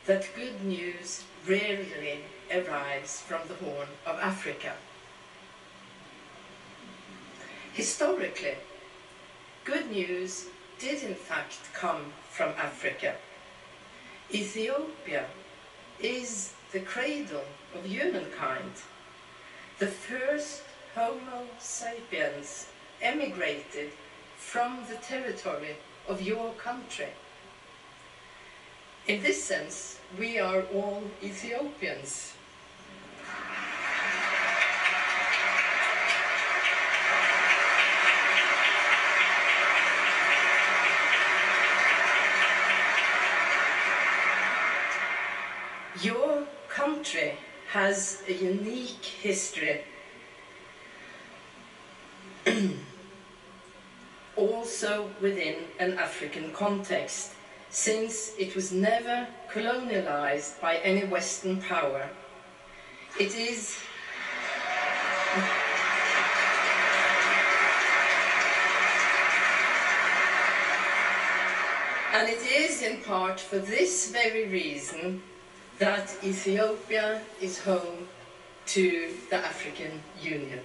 that good news rarely arrives from the Horn of Africa. Historically, good news did in fact come from Africa. Ethiopia is the cradle of humankind. The first Homo sapiens emigrated from the territory of your country. In this sense, we are all Ethiopians. Your country has a unique history, also within an African context, since it was never colonialized by any Western power. It is and it is in part for this very reason that Ethiopia is home to the African Union.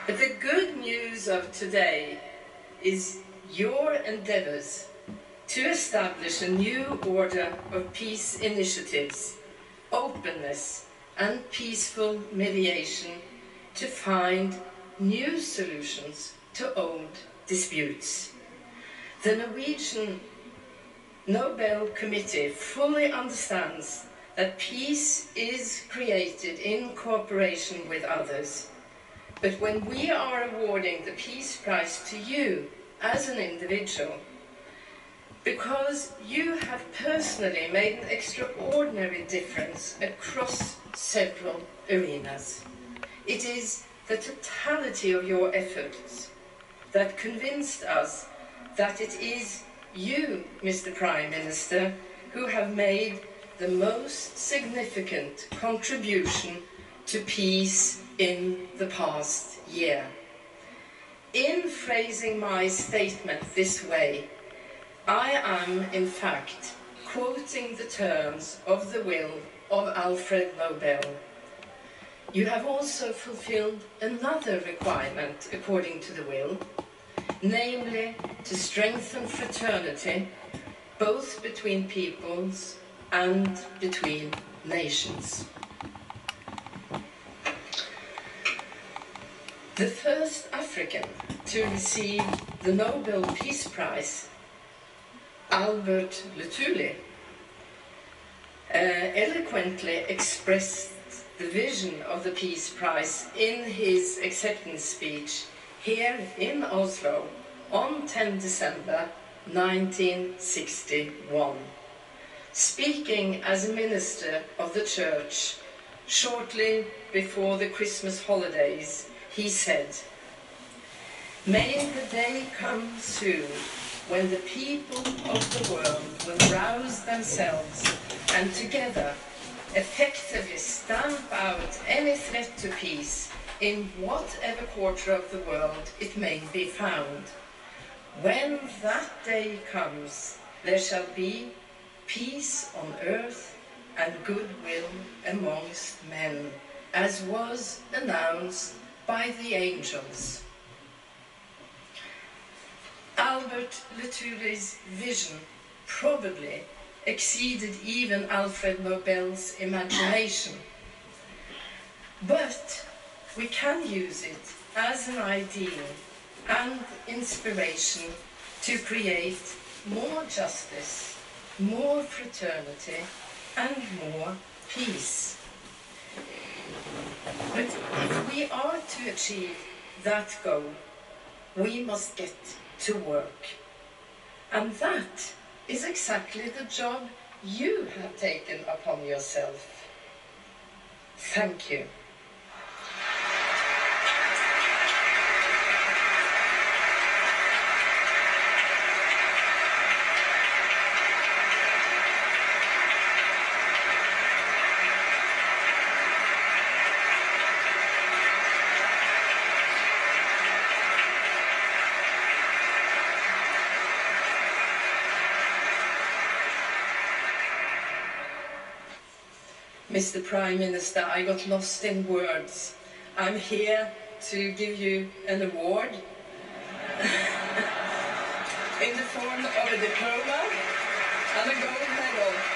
But the good news of today is your endeavors to establish a new order of peace initiatives, openness, and peaceful mediation to find new solutions to old disputes. The Norwegian Nobel Committee fully understands that peace is created in cooperation with others. But when we are awarding the Peace Prize to you as an individual, because you have personally made an extraordinary difference across several arenas, it is the totality of your efforts that convinced us that it is you, Mr. Prime Minister, who have made the most significant contribution to peace in the past year. In phrasing my statement this way, I am in fact quoting the terms of the will of Alfred Nobel. You have also fulfilled another requirement according to the will, namely to strengthen fraternity both between peoples and between nations. The first African to receive the Nobel Peace Prize, Albert Luthuli, eloquently expressed the vision of the Peace Prize in his acceptance speech here in Oslo on 10 December 1961. Speaking as a minister of the Church shortly before the Christmas holidays, he said, "May the day come soon when the people of the world will rouse themselves and together effectively stamp out any threat to peace in whatever quarter of the world it may be found. When that day comes, there shall be peace on earth and goodwill amongst men, as was announced by the angels." Albert Luthuli's vision probably exceeded even Alfred Nobel's imagination. But we can use it as an ideal and inspiration to create more justice, more fraternity, and more peace. But if we are to achieve that goal, we must get to work. And that is exactly the job you have taken upon yourself. Thank you. Mr. Prime Minister, I got lost in words. I'm here to give you an award in the form of a diploma and a gold medal.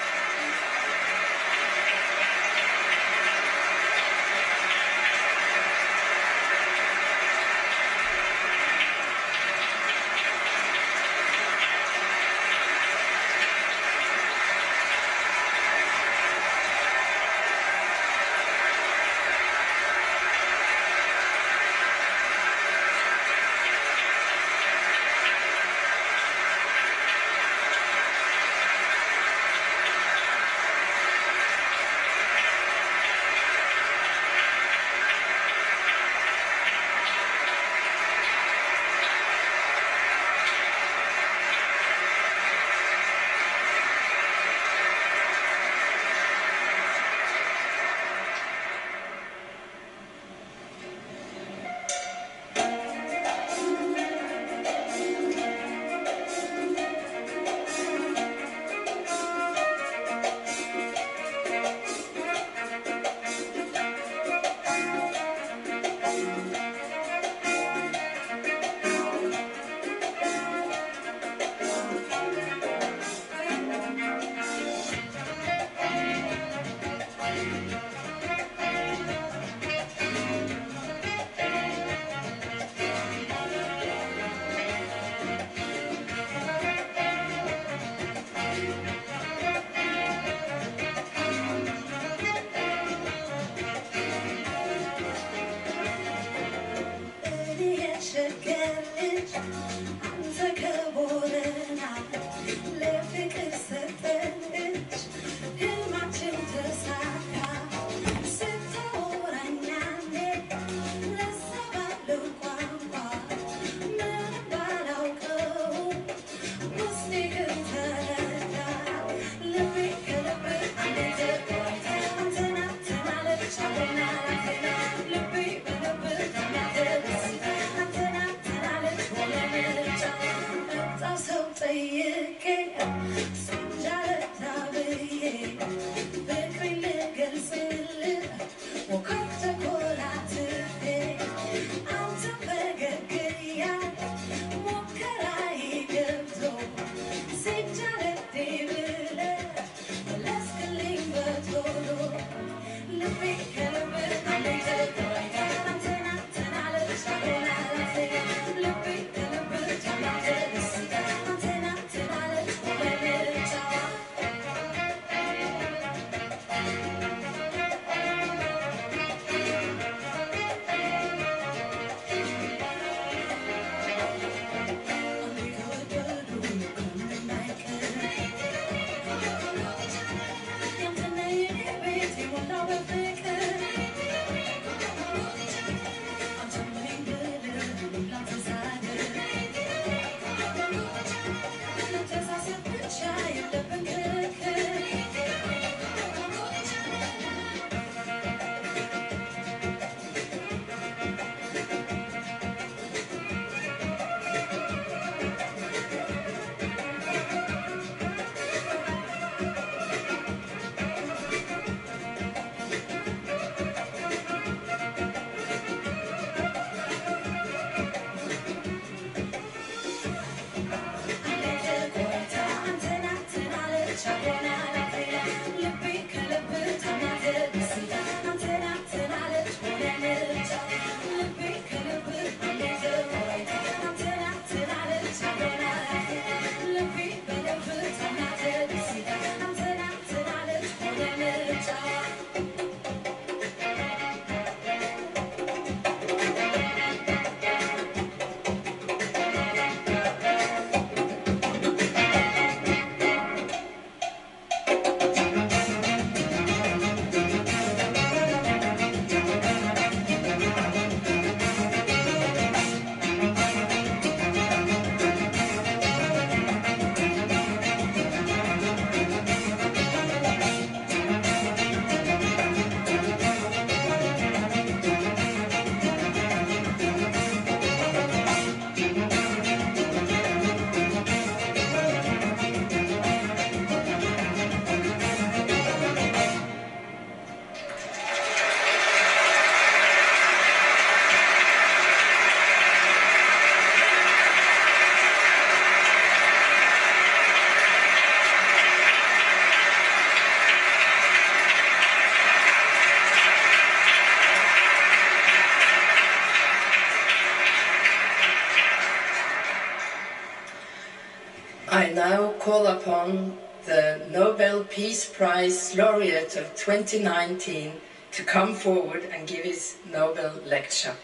I now call upon the Nobel Peace Prize laureate of 2019 to come forward and give his Nobel lecture.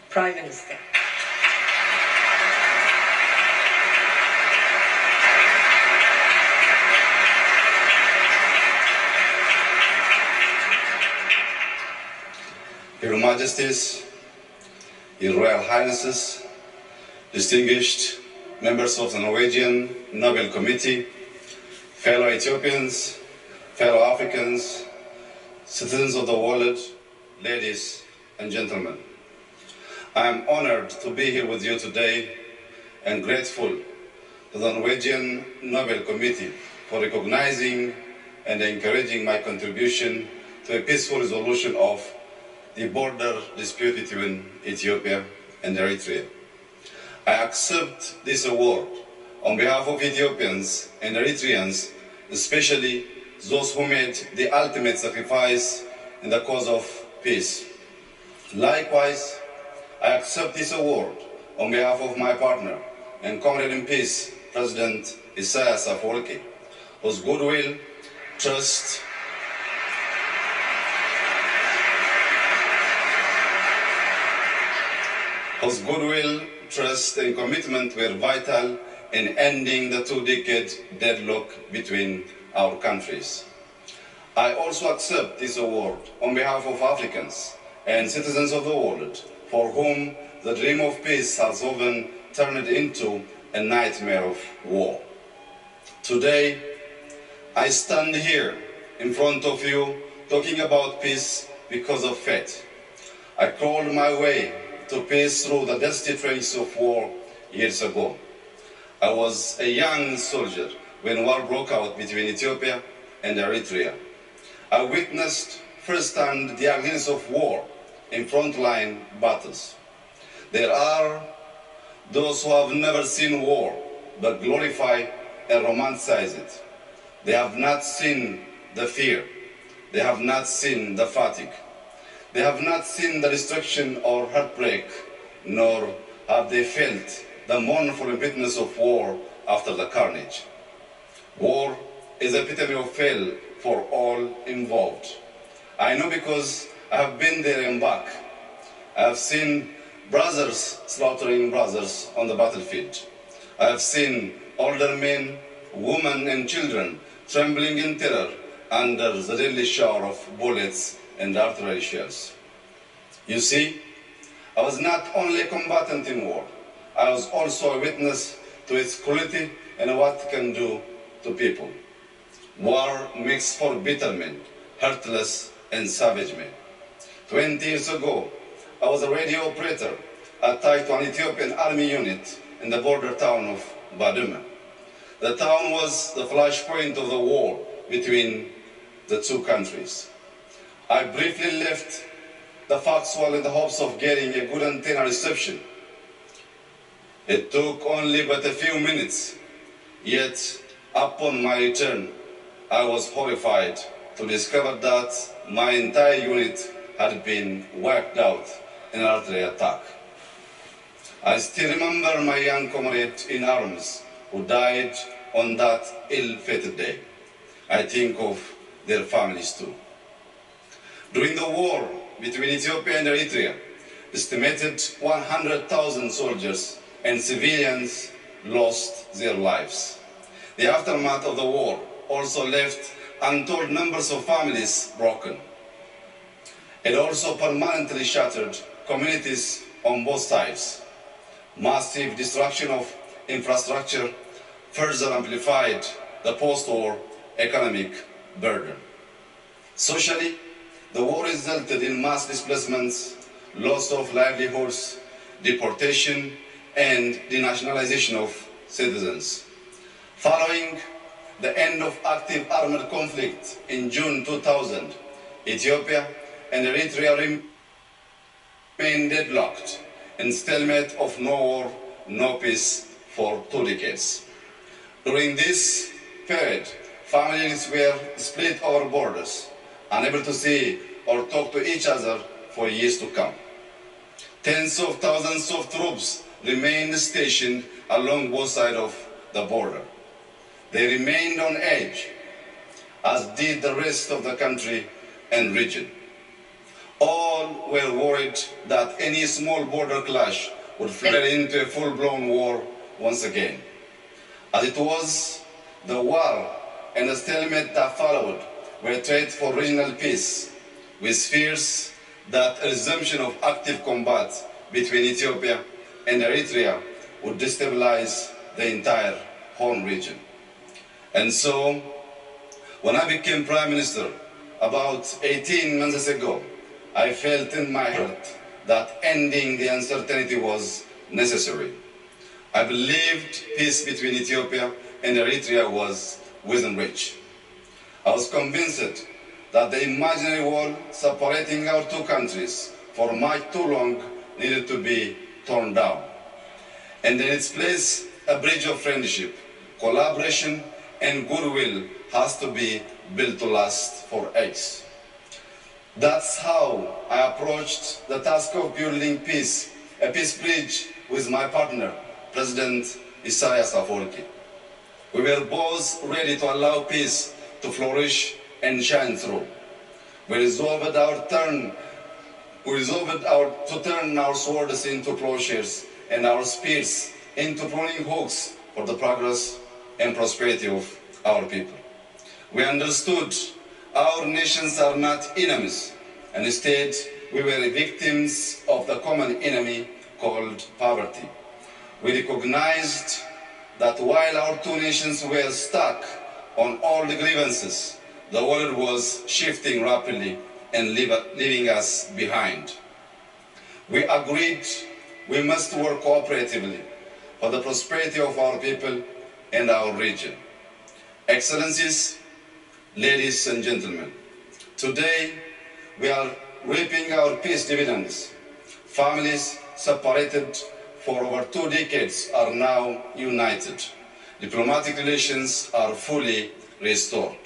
Prime Minister. Your Majesties, Your Royal Highnesses, distinguished members of the Norwegian Nobel Committee, fellow Ethiopians, fellow Africans, citizens of the world, ladies and gentlemen. I am honored to be here with you today and grateful to the Norwegian Nobel Committee for recognizing and encouraging my contribution to a peaceful resolution of the border dispute between Ethiopia and Eritrea. I accept this award on behalf of Ethiopians and Eritreans, especially those who made the ultimate sacrifice in the cause of peace. Likewise, I accept this award on behalf of my partner and comrade in peace, President Isaias Afwerki, whose goodwill, trust, and commitment were vital in ending the two-decade deadlock between our countries. I also accept this award on behalf of Africans and citizens of the world for whom the dream of peace has often turned into a nightmare of war. Today, I stand here in front of you talking about peace because of faith. I crawled my way to peace through the dusty trails of war years ago. I was a young soldier when war broke out between Ethiopia and Eritrea. I witnessed firsthand the ugliness of war in frontline battles. There are those who have never seen war but glorify and romanticize it. They have not seen the fear. They have not seen the fatigue. They have not seen the destruction or heartbreak, nor have they felt the mournful bitterness of war after the carnage. War is the epitome of hell for all involved. I know because I have been there and back. I have seen brothers slaughtering brothers on the battlefield. I have seen older men, women and children trembling in terror under the deadly shower of bullets and artillery shells. You see, I was not only a combatant in war, I was also a witness to its cruelty and what it can do to people. War makes for bitter men, heartless and savage men. 20 years ago, I was a radio operator attached to an Ethiopian army unit in the border town of Baduma. The town was the flashpoint of the war between the two countries. I briefly left the foxhole in the hopes of getting a good antenna reception. It took only but a few minutes, yet upon my return, I was horrified to discover that my entire unit had been wiped out in an artillery attack. I still remember my young comrade in arms who died on that ill-fated day. I think of their families too. During the war between Ethiopia and Eritrea, estimated 100,000 soldiers and civilians lost their lives. The aftermath of the war also left untold numbers of families broken. It also permanently shattered communities on both sides. Massive destruction of infrastructure further amplified the post-war economic burden. Socially, the war resulted in mass displacements, loss of livelihoods, deportation, and denationalization of citizens. Following the end of active armed conflict in June 2000, Ethiopia and Eritrea remained deadlocked in stalemate of no war, no peace for 2 decades. During this period, families were split over borders, unable to see or talk to each other for years to come. Tens of thousands of troops remained stationed along both sides of the border. They remained on edge, as did the rest of the country and region. All were worried that any small border clash would flare into a full-blown war once again. As it was, the war and the stalemate that followed were threats for regional peace, with fears that a resumption of active combat between Ethiopia and Eritrea would destabilize the entire Horn region. And so, when I became Prime Minister about 18 months ago, I felt in my heart that ending the uncertainty was necessary. I believed peace between Ethiopia and Eritrea was within reach. I was convinced that the imaginary wall separating our two countries for much too long needed to be torn down. And in its place, a bridge of friendship, collaboration, and goodwill has to be built to last for ages. That's how I approached the task of building peace, a peace bridge with my partner, President Isaias Afwerki. We were both ready to allow peace to flourish and shine through. We resolved to turn our swords into plowshares and our spears into pruning hooks for the progress and prosperity of our people. We understood our nations are not enemies, and instead we were victims of the common enemy called poverty. We recognized that while our two nations were stuck on all the grievances, the world was shifting rapidly and leaving us behind. We agreed we must work cooperatively for the prosperity of our people and our region. Excellencies, ladies and gentlemen, today we are reaping our peace dividends. Families separated for over 2 decades are now united. Diplomatic relations are fully restored.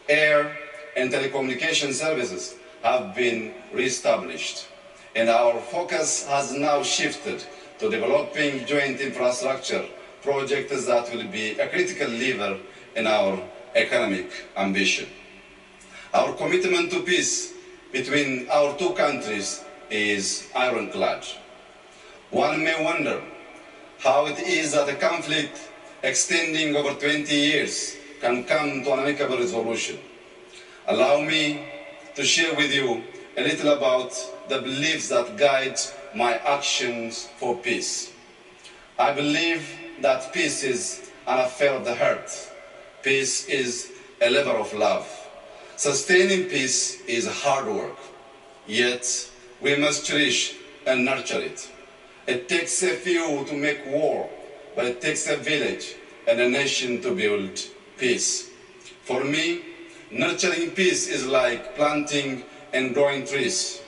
Air and telecommunication services have been reestablished, and our focus has now shifted to developing joint infrastructure projects that will be a critical lever in our economic ambition. Our commitment to peace between our two countries is ironclad. One may wonder how it is that a conflict extending over 20 years can come to an amicable resolution. Allow me to share with you a little about the beliefs that guide my actions for peace. I believe that peace is an affair of the heart. Peace is a labor of love. Sustaining peace is hard work, yet we must cherish and nurture it. It takes a few to make war, but it takes a village and a nation to build peace. For me, nurturing peace is like planting and growing trees.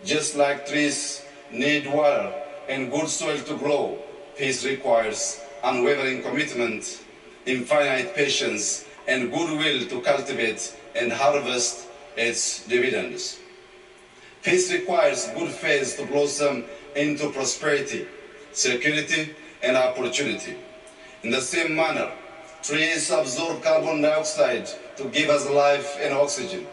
Just like trees need water and good soil to grow, peace requires unwavering commitment, infinite patience, and goodwill to cultivate and harvest its dividends. Peace requires good faith to blossom into prosperity, security, and opportunity. In the same manner, trees absorb carbon dioxide to give us life and oxygen.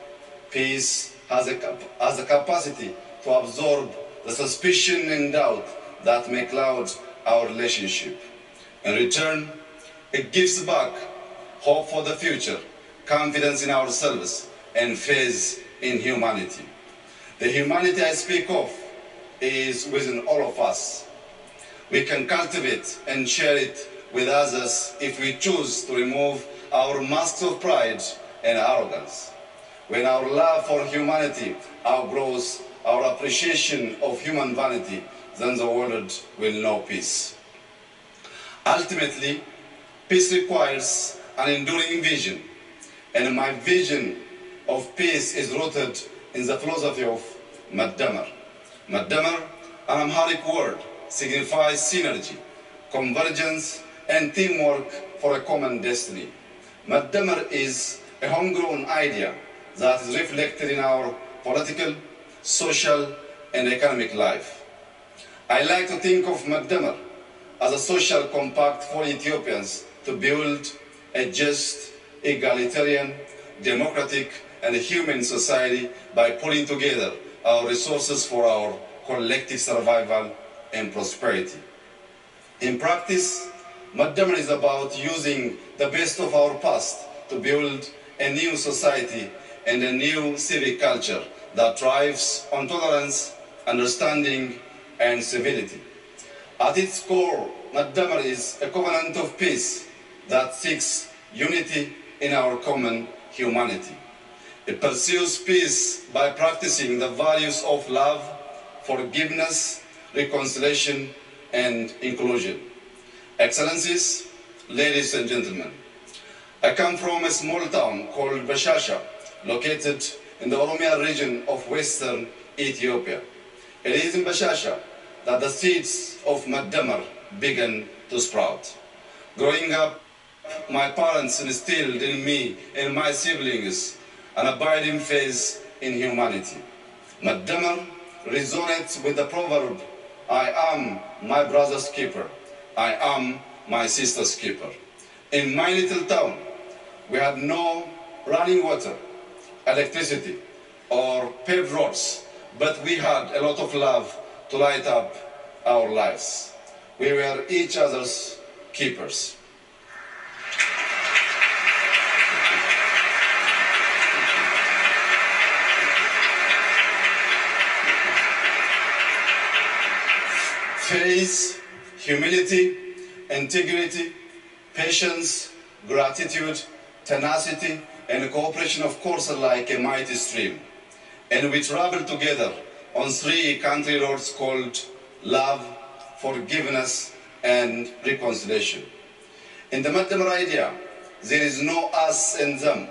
Peace has a capacity to absorb the suspicion and doubt that may cloud our relationship. In return, it gives back hope for the future, confidence in ourselves, and faith in humanity. The humanity I speak of is within all of us. We can cultivate and share it with others if we choose to remove our masks of pride and arrogance. When our love for humanity outgrows our appreciation of human vanity, then the world will know peace. Ultimately, peace requires an enduring vision, and my vision of peace is rooted in the philosophy of Madamar. Madamar, an Amharic word, signifies synergy, convergence, and teamwork for a common destiny. Madamar is a homegrown idea that is reflected in our political, social, and economic life. I like to think of Madamar as a social compact for Ethiopians to build a just, egalitarian, democratic, and human society by pulling together our resources for our collective survival and prosperity. In practice, Madamar is about using the best of our past to build a new society and a new civic culture that thrives on tolerance, understanding, and civility. At its core, Madamar is a covenant of peace that seeks unity in our common humanity. It pursues peace by practicing the values of love, forgiveness, reconciliation, and inclusion. Excellencies, ladies and gentlemen, I come from a small town called Bashasha, located in the Oromia region of western Ethiopia. It is in Bashasha that the seeds of Madamar began to sprout. Growing up, my parents instilled in me and my siblings an abiding faith in humanity. Madamar resonates with the proverb, I am my brother's keeper, I am my sister's keeper. In my little town, we had no running water, electricity, or paved roads, but we had a lot of love to light up our lives. We were each other's keepers. Faith, humility, integrity, patience, gratitude, tenacity, and cooperation, of course, are like a mighty stream. And we travel together on three country roads called love, forgiveness, and reconciliation. In the Madamar idea, there is no us and them.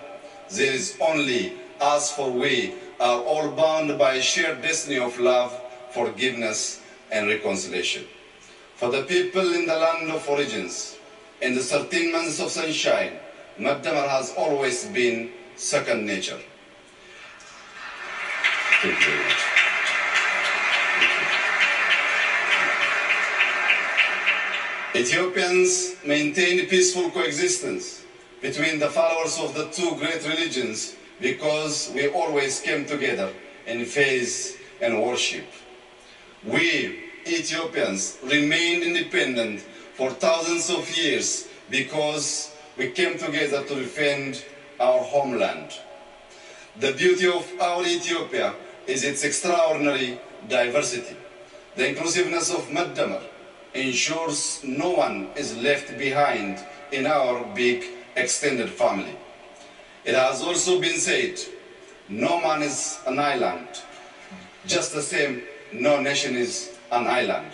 There is only us, for we are all bound by a shared destiny of love, forgiveness, and reconciliation. For the people in the land of origins, in the 13 months of sunshine, Madamar has always been second nature. Thank you very much. Ethiopians maintained peaceful coexistence between the followers of the two great religions because we always came together in faith and worship. We, Ethiopians, remained independent for thousands of years because we came together to defend our homeland. The beauty of our Ethiopia is its extraordinary diversity. The inclusiveness of Madamar ensures no one is left behind in our big extended family. It has also been said, no man is an island, just the same no nation is an island.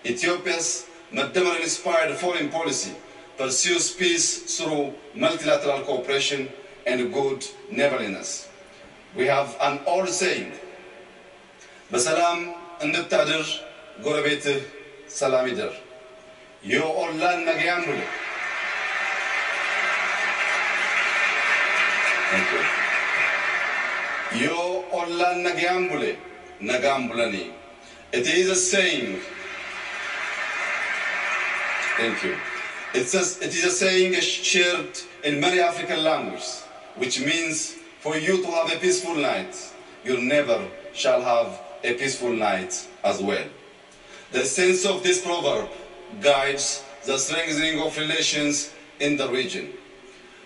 Ethiopia's Madamar-inspired foreign policy pursues peace through multilateral cooperation and good neighborliness. We have an old saying, በሰላም እንድታድር ጎረቤትህ ሰላም ይደር የኦላን ነገያን ብሎ የኦላን ነገያን ብሎ ነጋም ብለኒ. It is a saying. Thank you. It is a saying shared in many African languages, which means for you to have a peaceful night, you never shall have a peaceful night as well. The sense of this proverb guides the strengthening of relations in the region.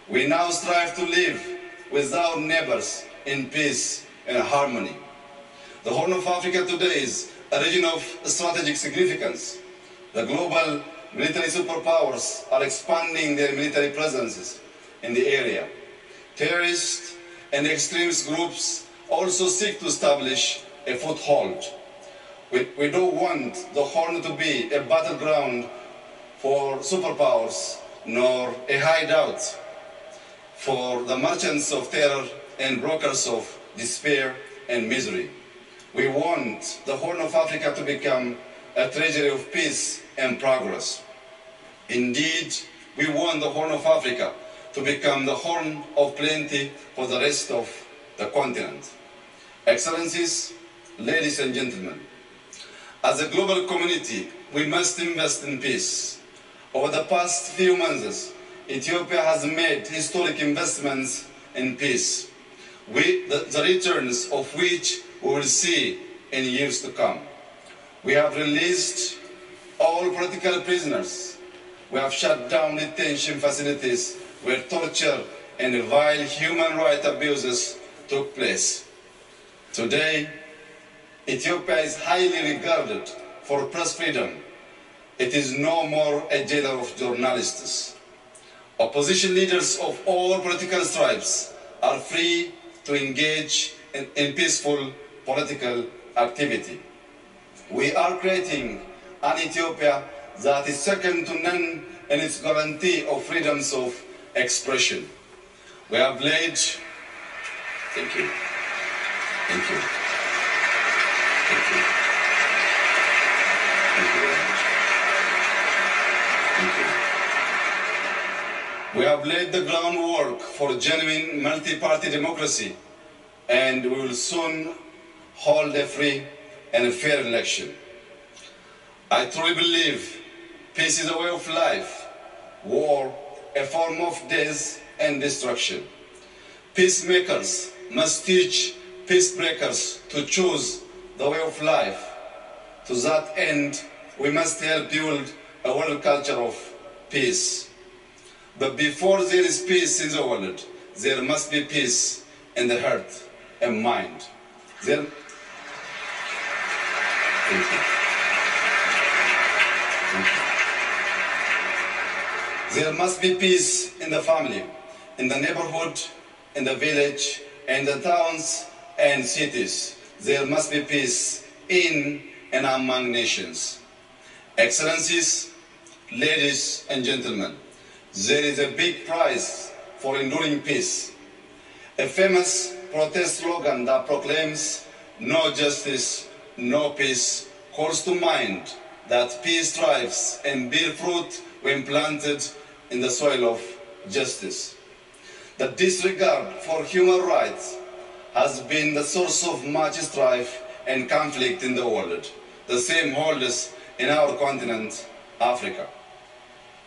We now strive to live with our neighbors in peace and harmony. The Horn of Africa today is a region of strategic significance. The global military superpowers are expanding their military presences in the area. Terrorist and extremist groups also seek to establish a foothold. We don't want the Horn to be a battleground for superpowers, nor a hideout for the merchants of terror and brokers of despair and misery. We want the Horn of Africa to become a treasury of peace and progress. Indeed, we want the Horn of Africa to become the horn of plenty for the rest of the continent. Excellencies, ladies and gentlemen, as a global community, we must invest in peace. Over the past few months, Ethiopia has made historic investments in peace, the returns of which we will see in years to come. We have released all political prisoners. We have shut down detention facilities where torture and vile human rights abuses took place. Today, Ethiopia is highly regarded for press freedom. It is no more a jailer of journalists. Opposition leaders of all political stripes are free to engage in peaceful political activity. We are creating an Ethiopia that is second to none in its guarantee of freedoms of expression. We have laid... Thank you. Thank you. Thank you. Thank you very much. Thank you. We have laid the groundwork for genuine multi-party democracy, and we will soon hold a free and a fair election. I truly believe peace is a way of life, war a form of death and destruction. Peacemakers must teach peacebreakers to choose the way of life. To that end, we must help build a world culture of peace. But before there is peace in the world, there must be peace in the heart and mind. Thank you. Thank you. There must be peace in the family, in the neighborhood, in the village, in the towns and cities. There must be peace in and among nations. Excellencies, ladies and gentlemen, there is a big prize for enduring peace. A famous protest slogan that proclaims "No justice, no peace" calls to mind that peace thrives and bears fruit when planted in the soil of justice. The disregard for human rights has been the source of much strife and conflict in the world. The same holds in our continent, Africa.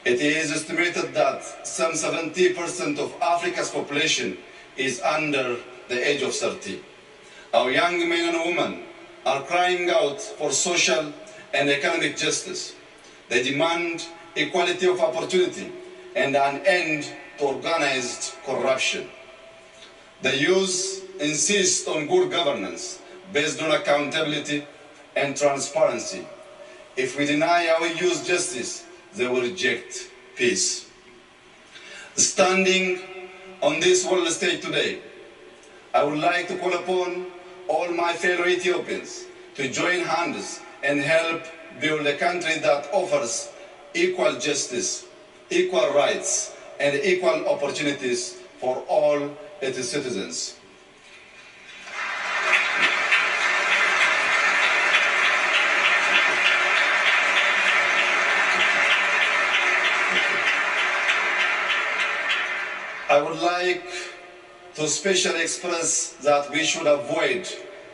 It is estimated that some 70% of Africa's population is under the age of 30. Our young men and women are crying out for social and economic justice. They demand equality of opportunity and an end to organized corruption. The youth insist on good governance based on accountability and transparency. If we deny our youth justice, they will reject peace. Standing on this world stage today, I would like to call upon all my fellow Ethiopians to join hands and help build a country that offers equal justice, equal rights, and equal opportunities for all its citizens. I would like to especially express that we should avoid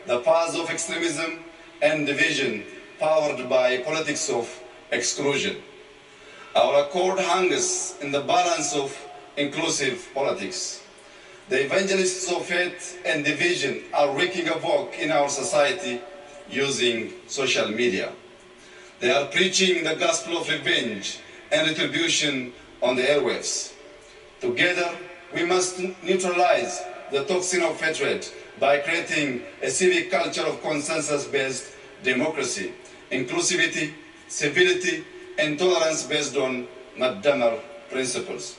the paths of extremism and division powered by politics of exclusion. Our accord hangs in the balance of inclusive politics. The evangelists of hate and division are wreaking havoc in our society using social media. They are preaching the gospel of revenge and retribution on the airwaves. Together, we must neutralize the toxin of hatred by creating a civic culture of consensus-based democracy, inclusivity, civility, and tolerance based on Madamar principles.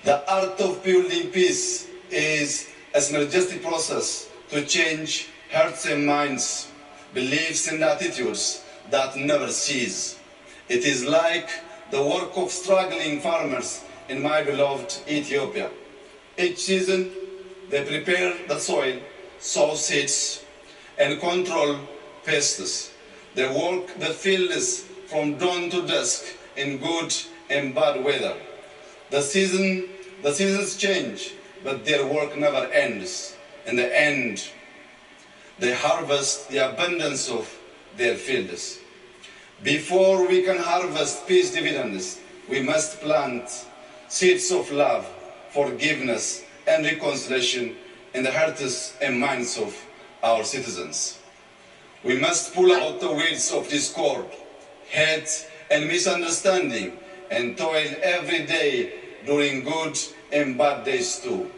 The art of building peace is a synergistic process to change hearts and minds, beliefs and attitudes that never cease. It is like the work of struggling farmers in my beloved Ethiopia. Each season, they prepare the soil, sow seeds, and control pests. They work the fields from dawn to dusk in good and bad weather. The seasons change, but their work never ends. In the end, they harvest the abundance of their fields. Before we can harvest peace dividends, we must plant seeds of love, forgiveness, and reconciliation in the hearts and minds of our citizens. We must pull out the weeds of discord, hate, and misunderstanding, and toil every day during good and bad days too.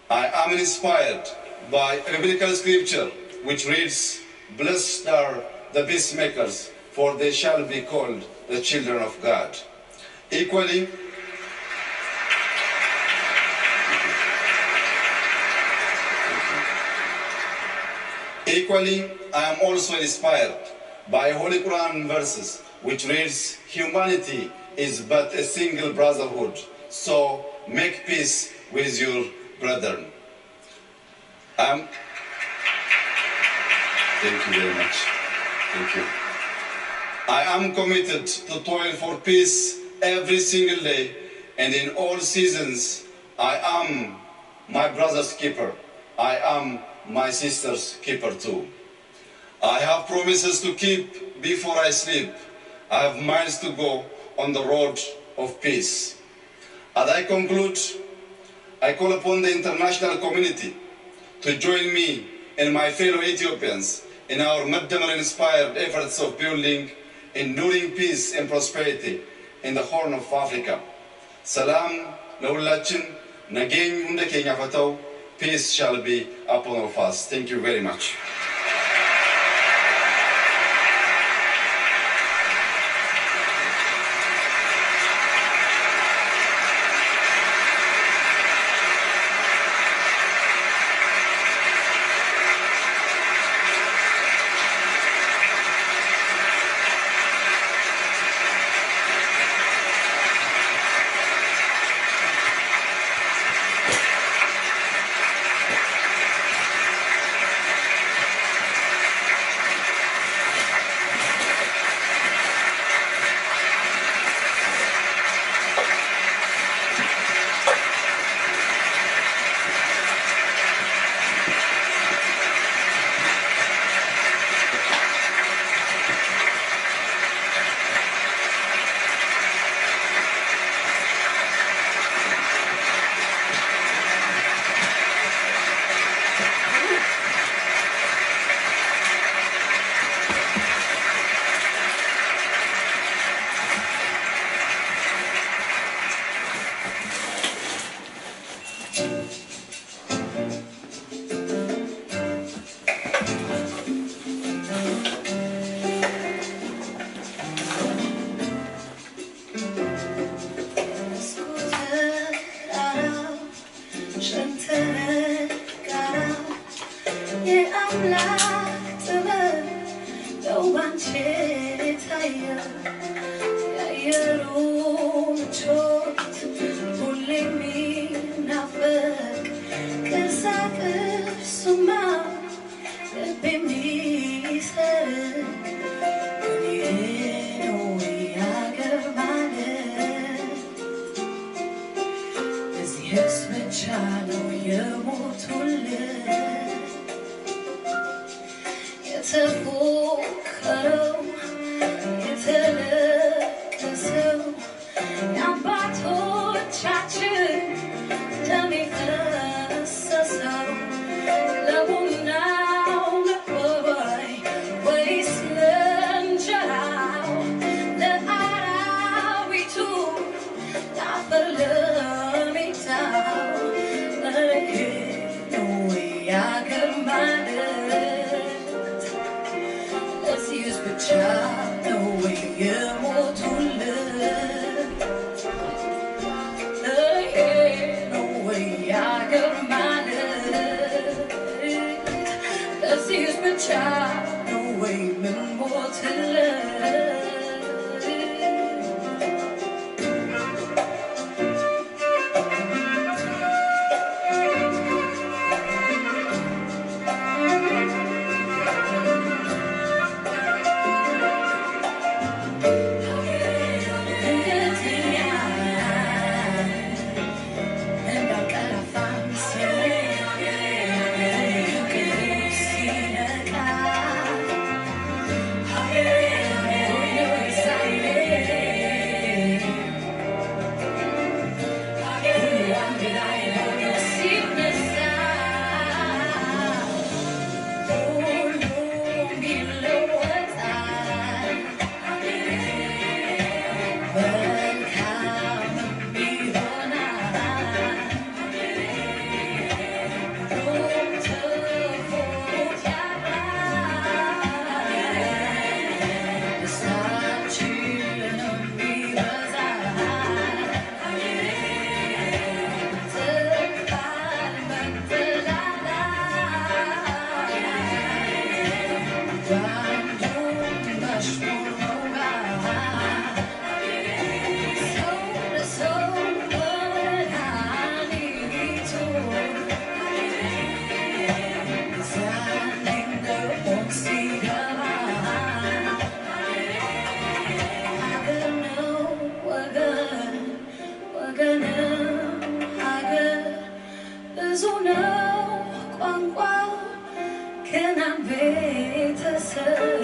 I am inspired by a biblical scripture which reads, "Blessed are the peacemakers, for they shall be called the children of God." Equally, I am also inspired by Holy Quran verses which reads, "Humanity is but a single brotherhood, so make peace with your brethren." Thank you very much. Thank you. I am committed to toil for peace every single day, and in all seasons, I am my brother's keeper. I am my sister's keeper too. I have promises to keep before I sleep. I have miles to go on the road of peace. As I conclude, I call upon the international community to join me and my fellow Ethiopians in our Maddamar-inspired efforts of building enduring peace and prosperity in the Horn of Africa. Salam ለሁላችን ነገኝ እንደ ኬኛ ፈተው. Peace shall be upon all of us. Thank you very much. Let's use the ያለንም ሀገር ብዙ ነው ቋንቋ ገና ቤተሰብ